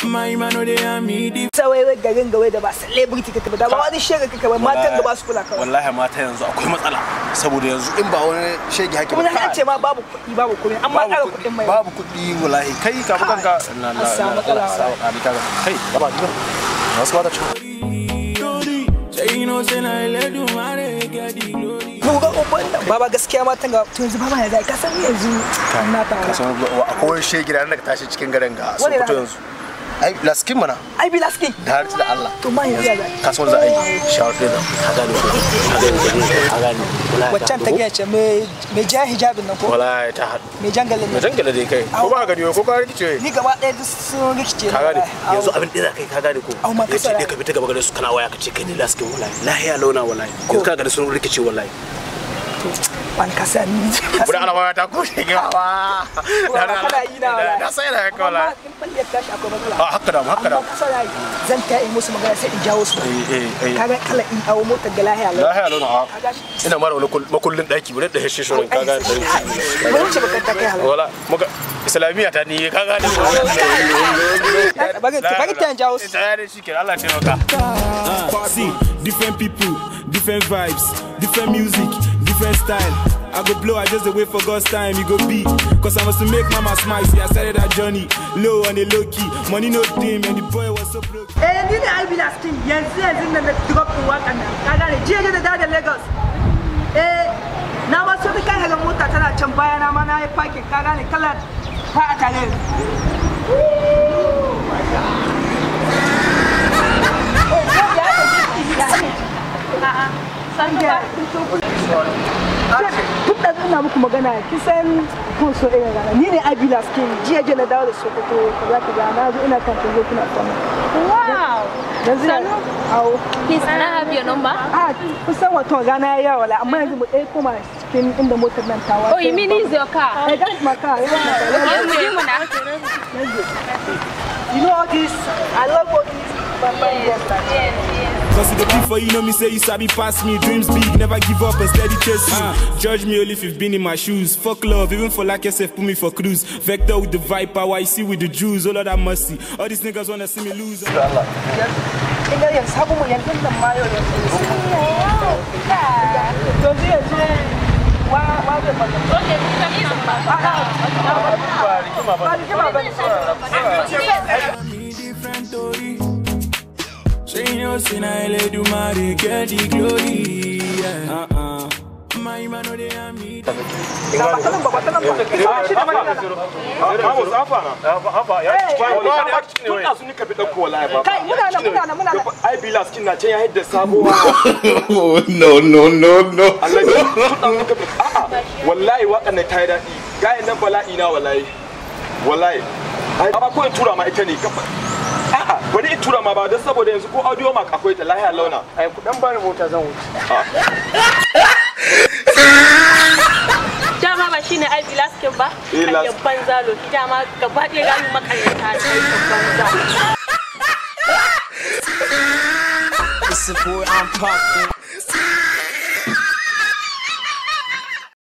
My man no dey amidi. Sai wai garin gawe da ba celebrity kake ba da ba wani shege kake ba matan da ba su kula ka. Wallahi mata yanzu akwai matsala saboda yanzu in ba wani shege hake ba. Kuma an ce ma babu kuɗi babu komai amma ƙara kuɗin mai. Babu kuɗi wallahi kai ka bukan ka. Allah samu matsala. Kai gaba gidan. Wasu ba da ci. Baba gaskiya matan ga to yanzu baba ya zai ka san yanzu na ta. Ka san akwai shege da ka tashi cikin garin ga su fito yanzu. Ai laskin mana. Ai bi laskin. Da har da Allah. To mai yanzu ya kasuwar za a yi shawar da ka gane ko ka gane waccan ta gace me ja hijabin nan ko wallahi ta hadu me jangale me jangale dai kai ko ba gani ko ka rikice ni gaba ɗaya duk sun rikice ka gane yanzu abin da kai ka gane ko yace dai ka fita gaba gare su kana waya ka ce kai ne laskin wallahi lahiya launa wallahi ko ka gane sun rikice wallahi ban kasani bura ana waya ta ko shiga ba da sai da ka wallahi haka da zan ta yi musu magana sai in jawo su kaga kala in awo motar da lahiya launa ina mara wani makullin daki bare da hishe shorin kaga mun ce baka ta kai halala wala muka islamiyya ta ni kaga ne bagi ta jawo su tare shi ke Allah ya taimaka see different people different vibes different music different style I go blow, I just wait for God's time, you go be. Cause I must make mama smile, see I started that journey. Low on a low key, money no dim, and the boy was so broke. Eh, didn't I be asking? Yes, in the drop to work and I got a jig in the Lagos. Eh, now what's the kind of motor that Chambaya and I parking, Kagani, colored, Patale. Oh my God. Duk da ina muku magana kisan kun so irin rana ni ne Abila skin jiya na dawo da Sokoto kaza na zo ina kan tazo kuna fama wow yanzu au please can I have your number kusan wato rana ya wala amma yanzu mu dai koma cikin inda motar nan tawa oh you mean is your car that's my car you know all this I love all this Cause the before you know me say you sabi pass me dreams big never give up and steady chase you judge me only if you've been in my shoes fuck love even for like yourself put me for cruise vector with the vibe power you see with the Jews all of that mercy all these niggas wanna see me lose inga yan sabu mu yan din nan mayo ne to zai je wa da baka okay ka yi sun Say no sin I let do marry get the glory my man no dey amid no wallahi waɗannan ta yi daɗi gayan nan bala'i na wallahi amma ko in tura ma ita ne a'a bari in tura ma ba don saboda yanzu ko audio mark akwai ta lahiya launa ai ku dan bani mota zan wuce dama ba shine ai bilaskin ba ai banza loki dama gaba ɗaya gani makaranta ne banza It's a boy, I'm popping.